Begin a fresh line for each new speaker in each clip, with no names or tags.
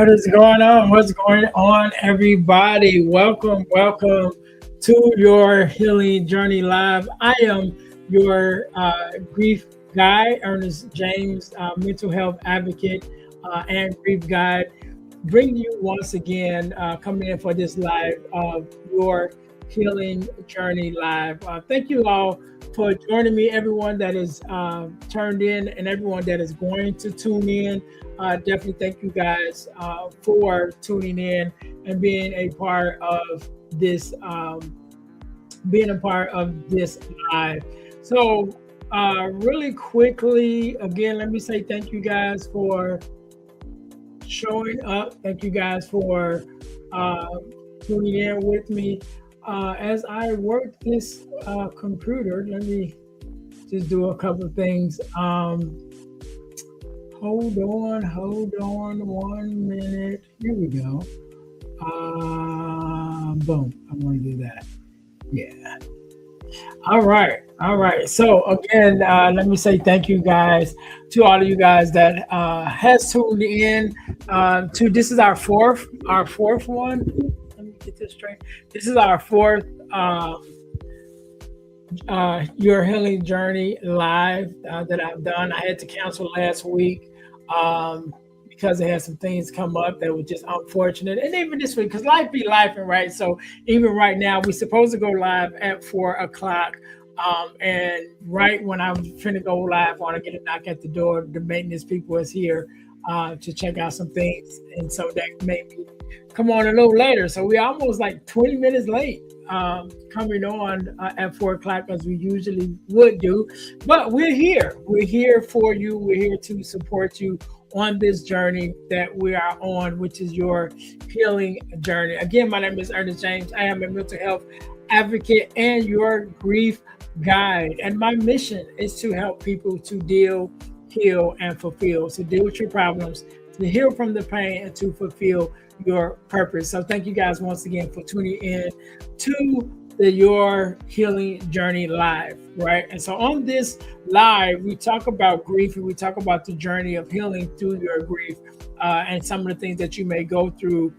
What is going on? What's going on, everybody? Welcome to your Healing Journey Live. I am your grief guide, Ernest James, mental health advocate and grief guide, bringing you once again, coming in for this live of your Healing Journey Live. Thank you all for joining me, everyone that is turned in and everyone that is going to tune in. Definitely thank you guys for tuning in and being a part of this live. So really quickly, again, let me say thank you guys for showing up. Thank you guys for tuning in with me. As I work this computer, let me just do a couple of things. Hold on 1 minute. Here we go. Boom. I'm going to do that. Yeah. All right. So again, let me say thank you guys to all of you guys that has tuned in to this is our fourth one. Let me get this straight. This is our fourth Your Healing Journey live that I've done. I had to cancel last week because I had some things come up that were just unfortunate, and even this week because life be life, right? So even right now, we're supposed to go live at 4:00, and right when I'm finna go live, I want to get a knock at the door. The maintenance people is here to check out some things, and so that made me come on a little later. So we're almost like 20 minutes late coming on at 4:00 as we usually would do. But we're here. We're here for you. We're here to support you on this journey that we are on, which is your healing journey. Again, my name is Ernest James. I am a mental health advocate and your grief guide. And my mission is to help people to deal, heal, and fulfill. So deal with your problems, to heal from the pain, and to fulfill your purpose. So thank you guys once again for tuning in to the Your Healing Journey live, right? And so on this live, we talk about grief and we talk about the journey of healing through your grief and some of the things that you may go through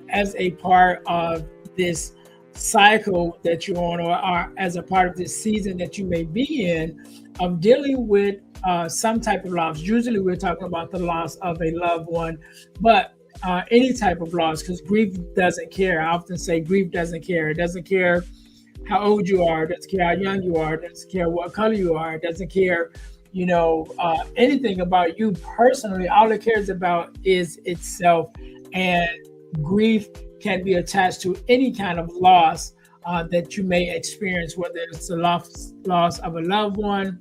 as a part of this cycle that you're on, or as a part of this season that you may be in of dealing with some type of loss. Usually we're talking about the loss of a loved one, but any type of loss, because grief doesn't care. I often say grief doesn't care. It doesn't care how old you are. It doesn't care how young you are. It doesn't care what color you are. It doesn't care, anything about you personally. All it cares about is itself. And grief can be attached to any kind of loss that you may experience, whether it's the loss of a loved one,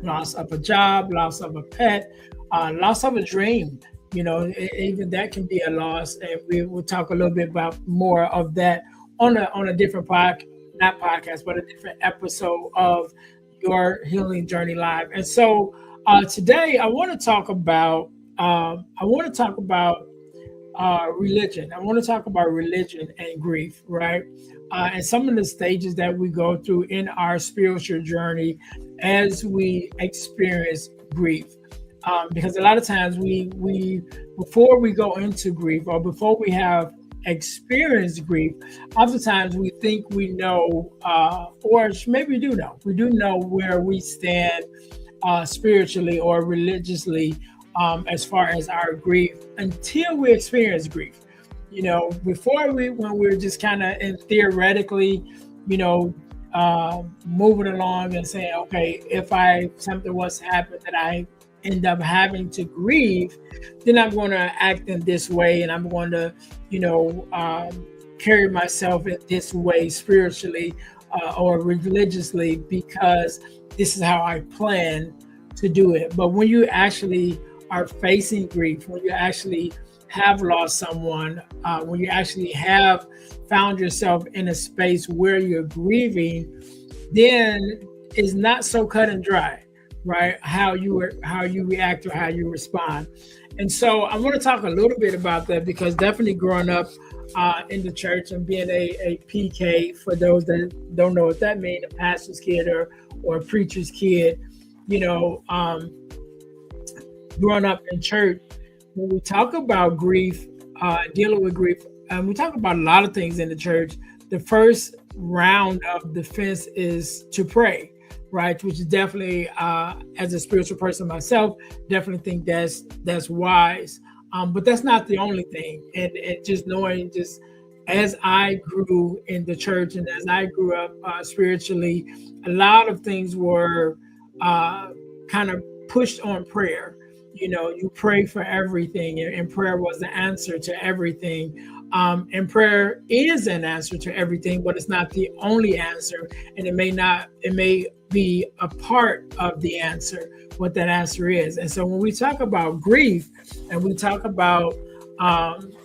loss of a job, loss of a pet, loss of a dream. Even that can be a loss, and we will talk a little bit about more of that on a different podcast, but a different episode of Your Healing Journey Live. And so today I want to talk about religion. I want to talk about religion and grief, right? And some of the stages that we go through in our spiritual journey as we experience grief. Because a lot of times we before we go into grief or before we have experienced grief, oftentimes we think we know, or maybe we do know where we stand spiritually or religiously as far as our grief until we experience grief. Before when we're just kind of theoretically, moving along and saying, okay, if something was to happen that I end up having to grieve, then I'm going to act in this way, and I'm going to, carry myself in this way spiritually or religiously because this is how I plan to do it. But when you actually are facing grief, when you actually have lost someone, when you actually have found yourself in a space where you're grieving, then it's not so cut and dry, right? How you react or how you respond. And so I want to talk a little bit about that, because definitely growing up in the church and being a PK, for those that don't know what that means, a pastor's kid or a preacher's kid, growing up in church, when we talk about grief, dealing with grief, we talk about a lot of things in the church. The first round of defense is to pray, right? Which is definitely, as a spiritual person myself, definitely think that's wise. But that's not the only thing. And just knowing, just as I grew in the church and as I grew up spiritually, a lot of things were kind of pushed on prayer. You pray for everything, and prayer was the answer to everything. And prayer is an answer to everything, but it's not the only answer. And it may be a part of the answer, what that answer is. And so when we talk about grief and we talk about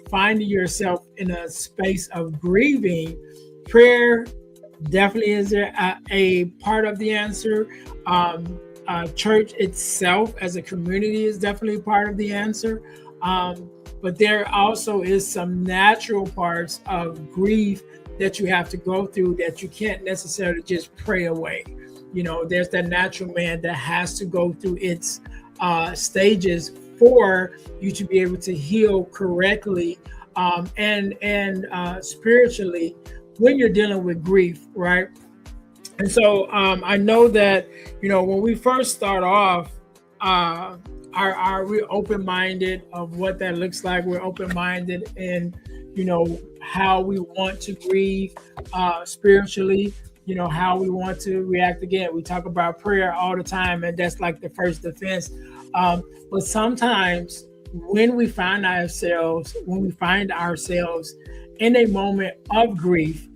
finding yourself in a space of grieving, prayer definitely is a part of the answer. Church itself as a community is definitely part of the answer. But there also is some natural parts of grief that you have to go through that you can't necessarily just pray away. There's that natural man that has to go through its stages for you to be able to heal correctly and spiritually when you're dealing with grief, right? And so I know that, when we first start off, we're open-minded of what that looks like. We're open-minded in, how we want to grieve spiritually, how we want to react. Again, we talk about prayer all the time, and that's like the first defense. But sometimes when we find ourselves in a moment of grief,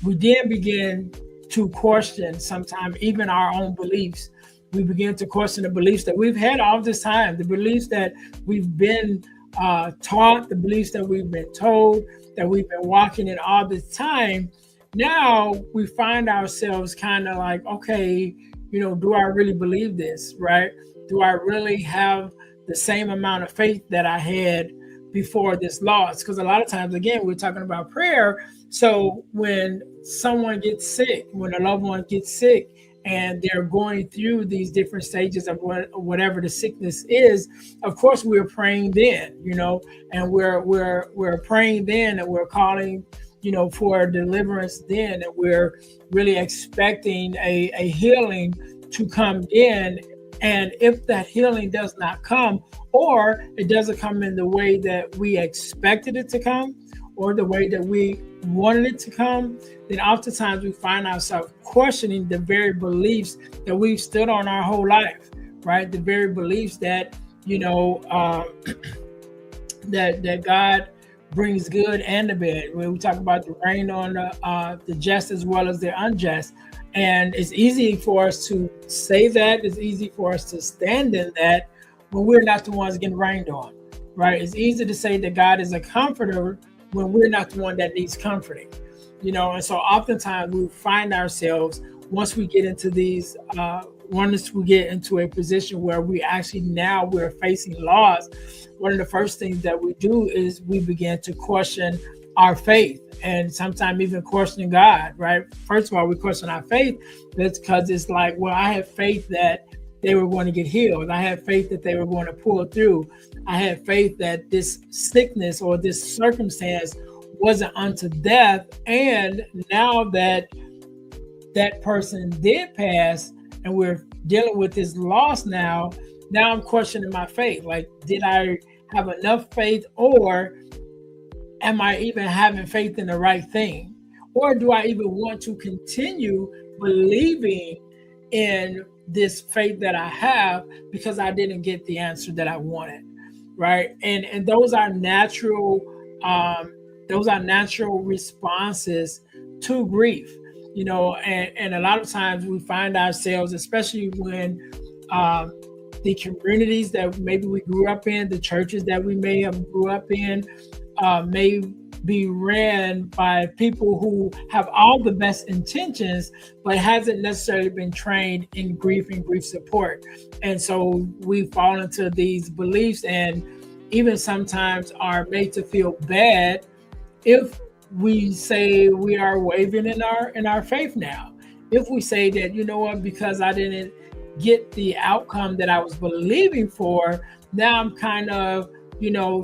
we then begin to question sometimes even our own beliefs. We begin to question the beliefs that we've had all this time, the beliefs that we've been taught, the beliefs that we've been told, that we've been walking in all this time. Now we find ourselves kind of like, okay, do I really believe this, right? Do I really have the same amount of faith that I had before this loss? Because a lot of times, again, we're talking about prayer. So when someone gets sick, when a loved one gets sick, and they're going through these different stages of whatever the sickness is, of course we're praying then, and we're praying then, and we're calling, for deliverance then, and we're really expecting a healing to come in. And if that healing does not come, or it doesn't come in the way that we expected it to come, or the way that we wanted it to come, then oftentimes we find ourselves questioning the very beliefs that we've stood on our whole life, right? The very beliefs that, that God brings good and the bad. When we talk about the rain on the just as well as the unjust. And it's easy for us to say that. It's easy for us to stand in that when we're not the ones getting rained on, right? It's easy to say that God is a comforter when we're not the one that needs comforting, and so oftentimes we find ourselves, once we get into these, once we get into a position where we're facing loss, one of the first things that we do is we begin to question our faith, and sometimes even questioning God, right? First of all, we question our faith. That's because it's like, well, I have faith that they were going to get healed. I had faith that they were going to pull through. I had faith that this sickness or this circumstance wasn't unto death. And now that that person did pass and we're dealing with this loss now I'm questioning my faith. Like, did I have enough faith, or am I even having faith in the right thing? Or do I even want to continue believing in this faith that I have because I didn't get the answer that I wanted, right? And those are natural responses to grief, and a lot of times we find ourselves, especially when the communities that maybe we grew up in, the churches that we may have grew up in, may be ran by people who have all the best intentions, but hasn't necessarily been trained in grief and grief support. And so we fall into these beliefs, and even sometimes are made to feel bad if we say we are wavering in our faith now. If we say that, because I didn't get the outcome that I was believing for, now I'm kind of,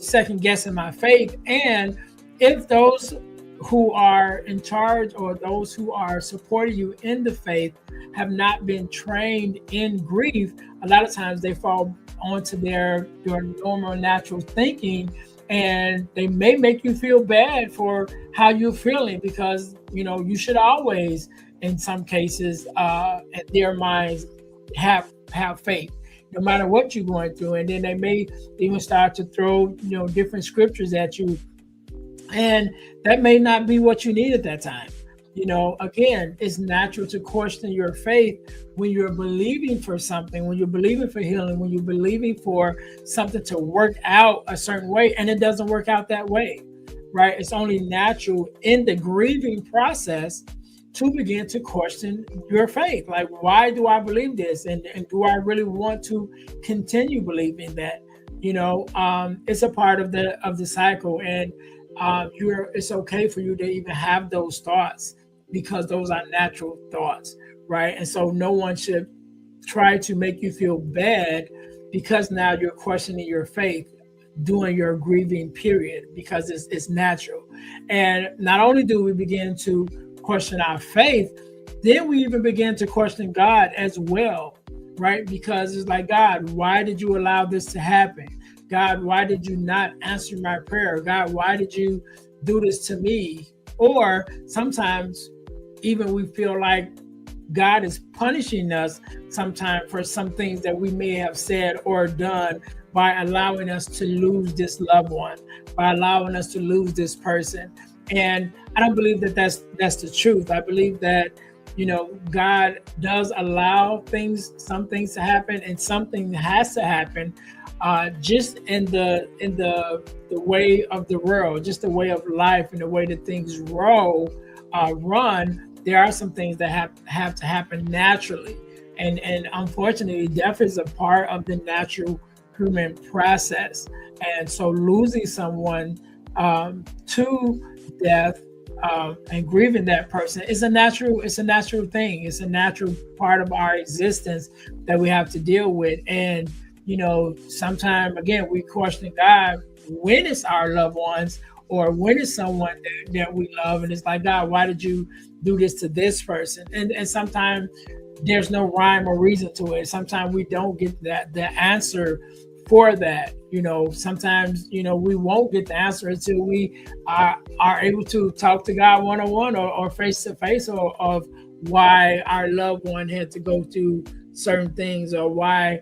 second guessing my faith. And if those who are in charge or those who are supporting you in the faith have not been trained in grief, a lot of times they fall onto their normal natural thinking, and they may make you feel bad for how you're feeling, because you should always, in some cases, at their minds, have faith no matter what you're going through. And then they may even start to throw different scriptures at you, and that may not be what you need at that time. Again, it's natural to question your faith when you're believing for something, when you're believing for healing, when you're believing for something to work out a certain way, and it doesn't work out that way, right? It's only natural in the grieving process to begin to question your faith. Like, why do I believe this? And do I really want to continue believing that? It's a part of the cycle. And it's okay for you to even have those thoughts, because those are natural thoughts, right? And so no one should try to make you feel bad because now you're questioning your faith during your grieving period, because it's natural. And not only do we begin to question our faith, then we even begin to question God as well, right? Because it's like, God, why did you allow this to happen? God, why did you not answer my prayer? God, why did you do this to me? Or sometimes even we feel like God is punishing us sometimes for some things that we may have said or done, by allowing us to lose this loved one, by allowing us to lose this person. And I don't believe that that's the truth. I believe that, God does allow some things to happen, and something has to happen, just in the way of the world, just the way of life, and the way that things run. There are some things that have to happen naturally, and unfortunately, death is a part of the natural human process. And so losing someone to death, and grieving that person is a natural thing. It's a natural part of our existence that we have to deal with. And sometimes, again, we question God when it's our loved ones, or when it's someone that we love, and it's like, God, why did you do this to this person? And sometimes there's no rhyme or reason to it. Sometimes we don't get the answer for that. Sometimes we won't get the answer until we are able to talk to God one-on-one, or face to face, of why our loved one had to go through certain things, or why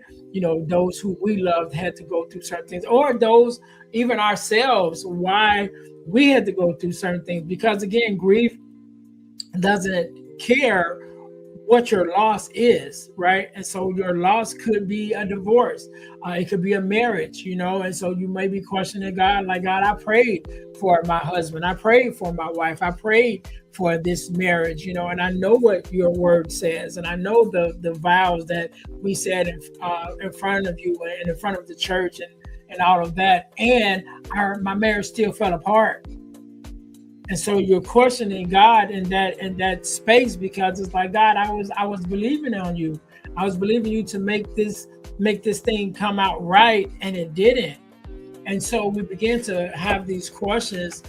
those who we loved had to go through certain things, or those, even ourselves, why we had to go through certain things. Because again, grief doesn't care what your loss is, right? And so your loss could be a divorce, it could be a marriage, and so you may be questioning God, like, God, I prayed for my husband, I prayed for my wife, I prayed for this marriage, and I know what your word says, and I know the vows that we said in front of you and in front of the church, and all of that, and my marriage still fell apart. And so you're questioning God in that space, because it's like, God, I was believing on you. I was believing you to make this thing come out right, and it didn't. And so we begin to have these questions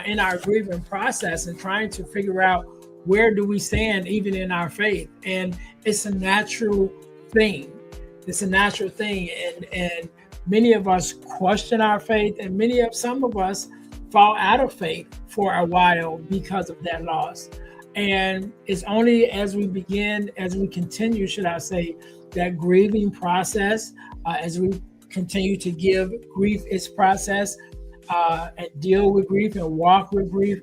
in our grieving process, and trying to figure out, where do we stand even in our faith? And it's a natural thing. It's a natural thing. And many of us question our faith, and some of us fall out of faith for a while because of that loss. And it's only as we continue, should I say, that grieving process, as we continue to give grief its process, and deal with grief and walk with grief,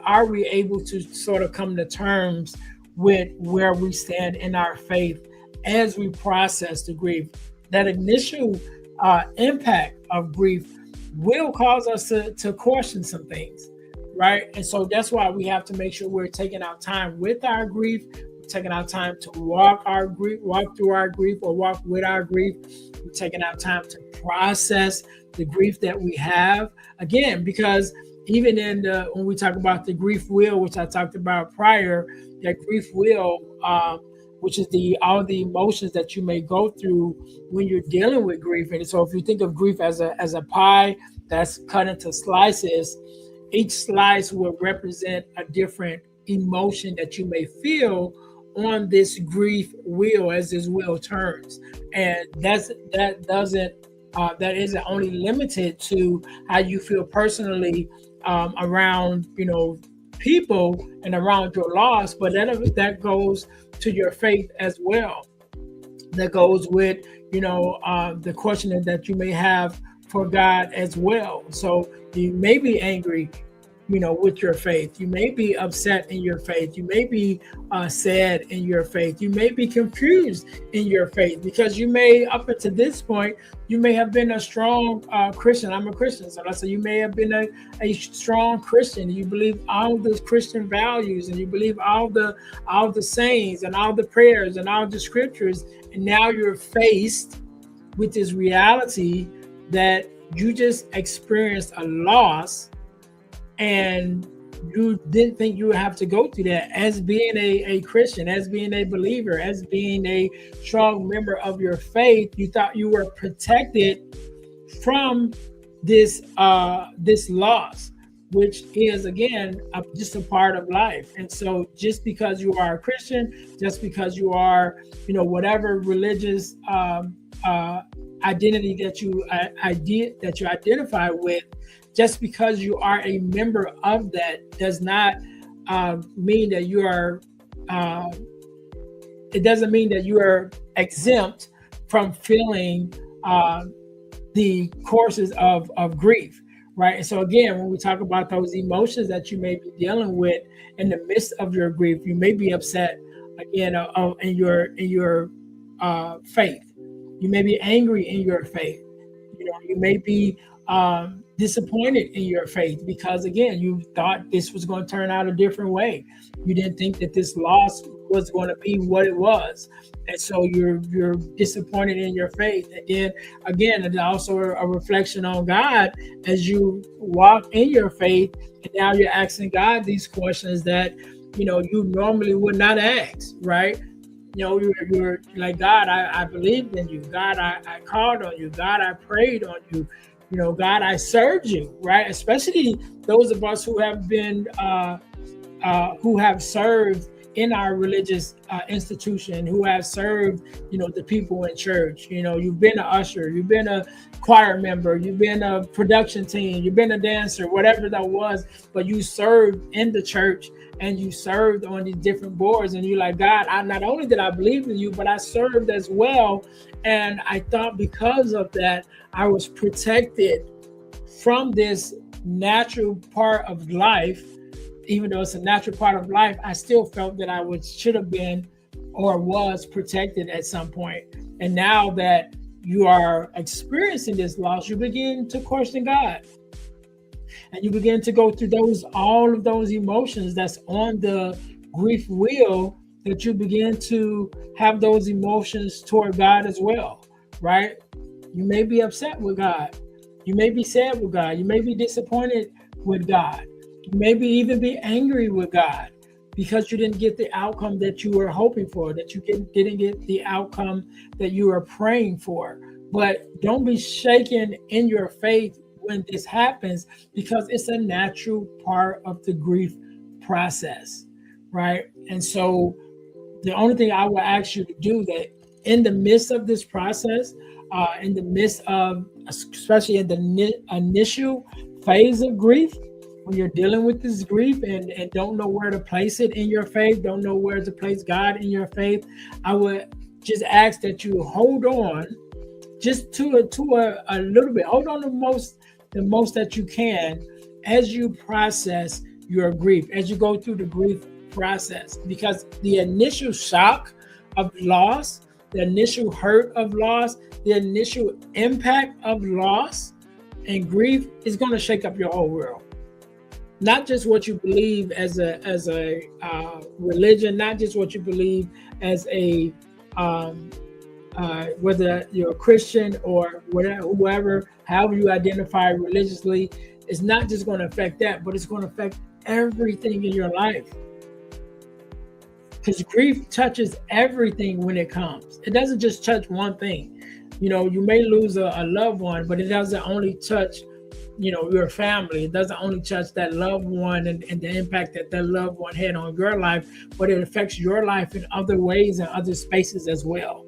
are we able to sort of come to terms with where we stand in our faith as we process the grief. That initial impact of grief will cause us to question some things, right? And so that's why we have to make sure we're taking our time with our grief, taking our time to walk through our grief, or walk with our grief. We're taking our time to process the grief that we have. Again, because even when we talk about the grief wheel, which I talked about prior, that grief wheel which is the all the emotions that you may go through when you're dealing with grief. And so if you think of grief as a pie that's cut into slices, each slice will represent a different emotion that you may feel on this grief wheel as this wheel turns. And that isn't only limited to how you feel personally around people and around your loss, but that goes to your faith as well. That goes with the questioning that you may have for God as well. So you may be angry with your faith. You may be upset in your faith. You may be sad in your faith. You may be confused in your faith, because you may, up until this point, you may have been a strong Christian. I'm a Christian, so let's say you may have been a strong Christian. You believe all the Christian values, and you believe all the sayings and all the prayers and all the scriptures, and now you're faced with this reality that you just experienced a loss, and you didn't think you would have to go through that as being a Christian, as being a believer, as being a strong member of your faith. You thought you were protected from this loss, which is, again, just a part of life. And so just because you are a Christian, just because you are, whatever religious identity that you identify with, just because you are a member of that does not mean that you are. It doesn't mean that you are exempt from feeling the courses of grief, right? And so again, when we talk about those emotions that you may be dealing with in the midst of your grief, you may be upset again in your faith. You may be angry in your faith. You may be disappointed in your faith, because again, you thought this was going to turn out a different way. You didn't think that this loss was going to be what it was, and so you're disappointed in your faith. And then again, it's also a reflection on God as you walk in your faith, and now you're asking God these questions that you normally would not ask, right? You're like, God, I believed in you. God, I called on you. God, I prayed on you. God, I served you, right? Especially those of us who have been, who have served in our religious institution, who have served, the people in church. You've been an usher, you've been a choir member, you've been a production team, you've been a dancer, whatever that was, but you served in the church and you served on these different boards, and you're like, God, not only did I believe in you, but I served as well. And I thought because of that, I was protected from this natural part of life. Even though it's a natural part of life, I still felt that I should have been or was protected at some point. And now that you are experiencing this loss, you begin to question God. And you begin to go through all of those emotions that's on the grief wheel, that you begin to have those emotions toward God as well, right? You may be upset with God. You may be sad with God. You may be disappointed with God. You maybe even be angry with God because you didn't get the outcome that you were hoping for, that you didn't get the outcome that you were praying for. But don't be shaken in your faith when this happens, because it's a natural part of the grief process, right? And so the only thing I will ask you to do, that in the midst of this process, in the midst of, especially in the initial phase of grief, when you're dealing with this grief and don't know where to place it in your faith, don't know where to place God in your faith, I would just ask that you hold on just to a little bit. Hold on the most that you can as you process your grief, as you go through the grief process, because the initial shock of loss, the initial hurt of loss, the initial impact of loss and grief is going to shake up your whole world. Not just what you believe as a religion, not just what you believe as a whether you're a Christian or whatever, whoever, however you identify religiously, it's not just going to affect that, but it's going to affect everything in your life. because grief touches everything when it comes. It doesn't just touch one thing. You may lose a loved one, but it doesn't only touch, your family. It doesn't only touch that loved one and the impact that that loved one had on your life, but it affects your life in other ways and other spaces as well.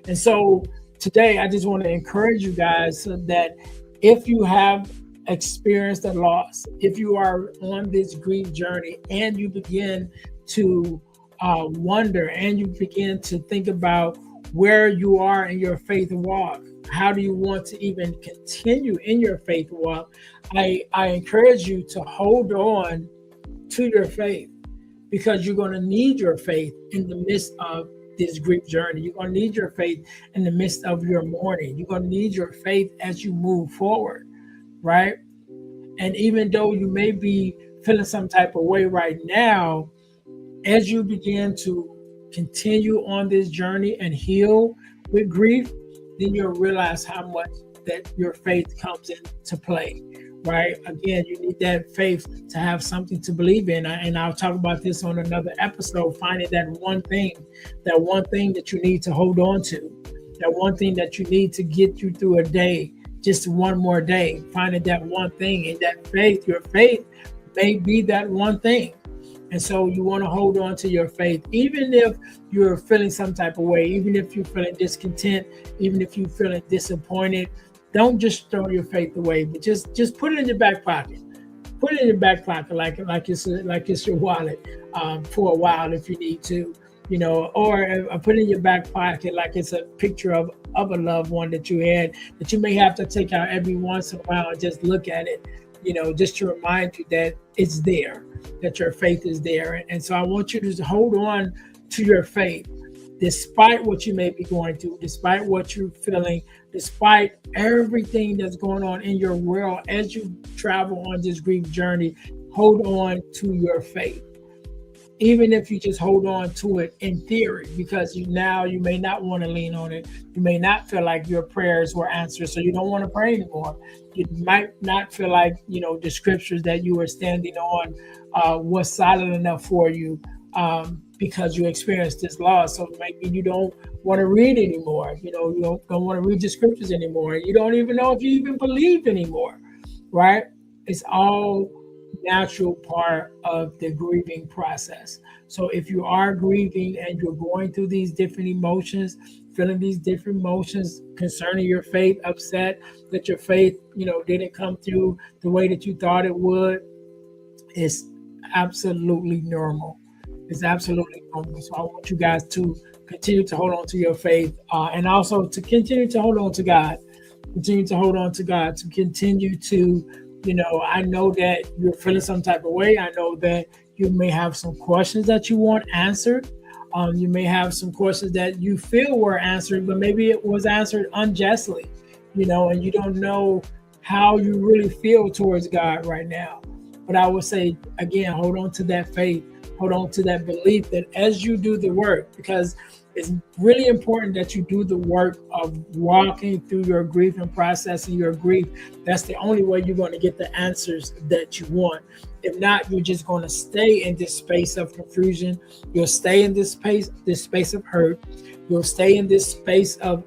And so today, I just want to encourage you guys so that if you have experienced a loss, if you are on this grief journey and you begin to wonder and you begin to think about where you are in your faith walk, how do you want to even continue in your faith walk? I encourage you to hold on to your faith, because you're going to need your faith in the midst of this grief journey. You're going to need your faith in the midst of your mourning. You're going to need your faith as you move forward, right? And even though you may be feeling some type of way right now, as you begin to continue on this journey and heal with grief, then you'll realize how much that your faith comes into play, right? Again, you need that faith to have something to believe in. And I'll talk about this on another episode, finding that one thing that you need to hold on to, that one thing that you need to get you through a day, just one more day, finding that one thing. And that faith, your faith may be that one thing. And so you want to hold on to your faith, even if you're feeling some type of way, even if you're feeling discontent, even if you're feeling disappointed. Don't just throw your faith away, but just put it in your back pocket. Put it in your back pocket like it's your wallet for a while if you need to, or put it in your back pocket like it's a picture of a loved one that you had that you may have to take out every once in a while and just look at it, just to remind you that it's there, that your faith is there. And so I want you to just hold on to your faith, despite what you may be going through, despite what you're feeling, despite everything that's going on in your world. As you travel on this grief journey, hold on to your faith. Even if you just hold on to it in theory, because you may not want to lean on it. You may not feel like your prayers were answered, so you don't want to pray anymore. You might not feel like, the scriptures that you were standing on was solid enough for you because you experienced this loss. So maybe you don't want to read anymore. You don't want to read the scriptures anymore. You don't even know if you even believe anymore, right? It's all natural part of the grieving process. So if you are grieving and you're going through these different emotions, feeling these different emotions concerning your faith, upset that your faith, didn't come through the way that you thought it would, it's absolutely normal. It's absolutely normal. So I want you guys to continue to hold on to your faith and also to continue to hold on to God. Continue to hold on to God, to continue to, I know that you're feeling some type of way. I know that you may have some questions that you want answered. You may have some questions that you feel were answered, but maybe it was answered unjustly, and you don't know how you really feel towards God right now. But I would say, again, hold on to that faith, hold on to that belief that as you do the work, because it's really important that you do the work of walking through your grief and processing your grief. That's the only way you're going to get the answers that you want. If not, you're just going to stay in this space of confusion. You'll stay in this space of hurt. You'll stay in this space of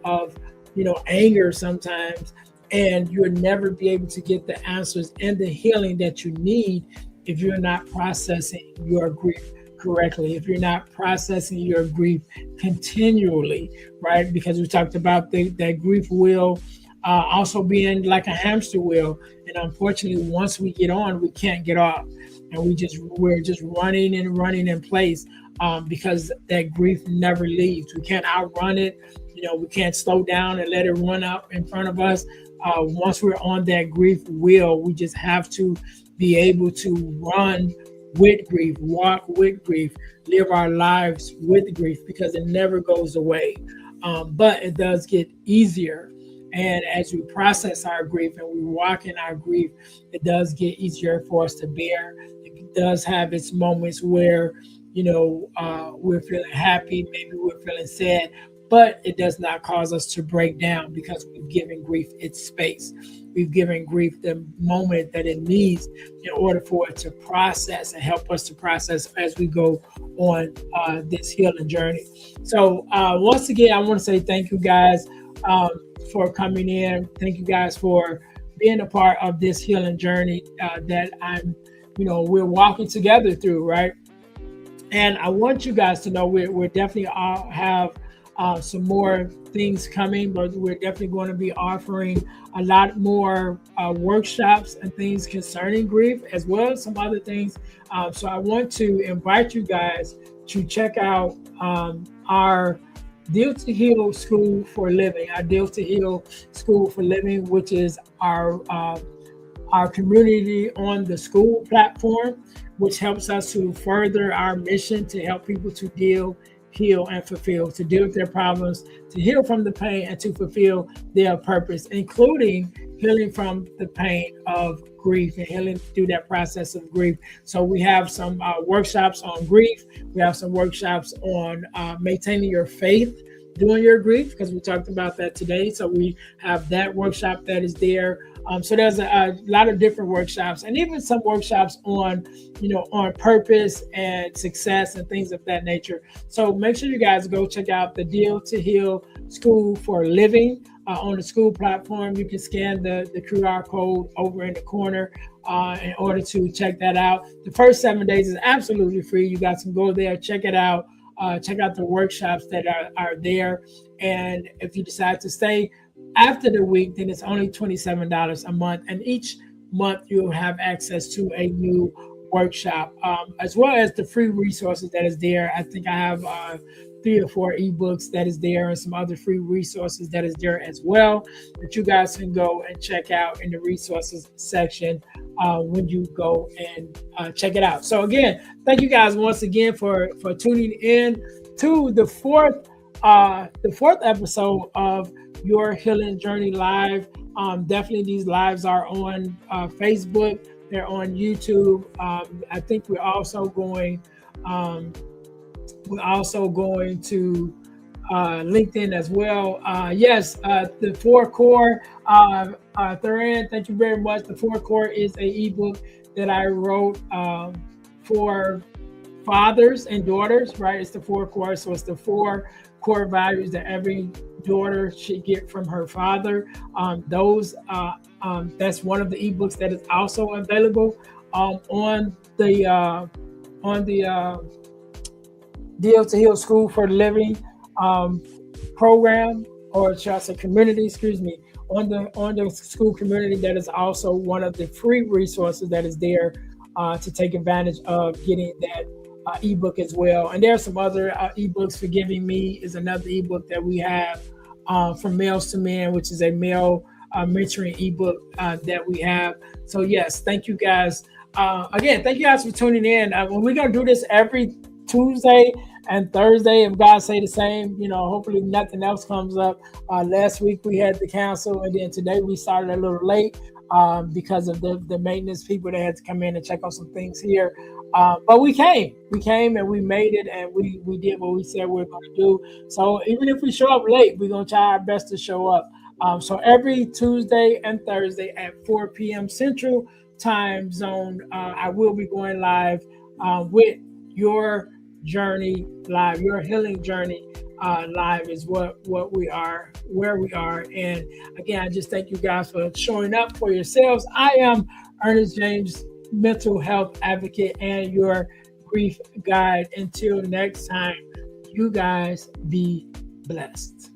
anger sometimes, and you'll never be able to get the answers and the healing that you need if you're not processing your grief correctly, if you're not processing your grief continually, right? Because we talked about that grief wheel also being like a hamster wheel. And unfortunately, once we get on, we can't get off. And we're just running and running in place because that grief never leaves. We can't outrun it. We can't slow down and let it run up in front of us. Once we're on that grief wheel, we just have to be able to run with grief, walk with grief, live our lives with grief, because it never goes away. But it does get easier. And as we process our grief and we walk in our grief, it does get easier for us to bear. It does have its moments where, we're feeling happy, maybe we're feeling sad, but it does not cause us to break down because we've given grief its space. we've given grief the moment that it needs in order for it to process and help us to process as we go on this healing journey. So once again, I want to say thank you guys for coming in. Thank you guys for being a part of this healing journey that we're walking together through, right? And I want you guys to know we're definitely have some more things coming, but we're definitely going to be offering a lot more workshops and things concerning grief, as well as some other things. So I want to invite you guys to check out our Deal to Heal School for Living, our Deal to Heal School for Living, which is our community on the school platform, which helps us to further our mission to help people to deal, heal, and fulfill, to deal with their problems, to heal from the pain, and to fulfill their purpose, including healing from the pain of grief and healing through that process of grief. So we have some workshops on grief. We have some workshops on maintaining your faith during your grief, because we talked about that today. So we have that workshop that is there. So there's a lot of different workshops, and even some workshops on, on purpose and success and things of that nature. So make sure you guys go check out the Deal to Heal School for Living on the school platform. You can scan the QR code over in the corner in order to check that out. The first 7 days is absolutely free. You guys can go there, check it out. Check out the workshops that are there. And if you decide to stay after the week, then it's only $27 a month. And each month you'll have access to a new workshop, as well as the free resources that is there. I think I have 3 or 4 ebooks that is there, and some other free resources that is there as well, that you guys can go and check out in the resources section when you go and check it out. So again, thank you guys once again for tuning in to the fourth episode of Your Healing Journey Live. Definitely these lives are on Facebook, they're on YouTube. I think we're also going to LinkedIn as well. Yes, the 4 Core, Thuran, thank you very much. The 4 Core is an ebook that I wrote for fathers and daughters, right? It's the 4 Core. So it's the 4 core values that every daughter should get from her father. That's one of the ebooks that is also available on the Deal to Heal School for Living program, or shall I say community, on the school community. That is also one of the free resources that is there to take advantage of getting that ebook as well. And there are some other ebooks. Forgiving Me is another ebook that we have from Males to Men, which is a male mentoring ebook that we have. So yes, thank you guys. Again, thank you guys for tuning in. We're going to do this every Tuesday and Thursday, if God say the same. Hopefully nothing else comes up. Last week we had to cancel, and then today we started a little late because of the maintenance people that had to come in and check on some things here. But we came and we made it, and we did what we said we were going to do. So even if we show up late, we're going to try our best to show up. So every Tuesday and Thursday at 4 p.m. Central Time Zone, I will be going live with Your Journey Live. Your Healing Journey Live is what we are, where we are. And again, I just thank you guys for showing up for yourselves. I am Ernest James, mental health advocate and your grief guide. Until next time, you guys be blessed.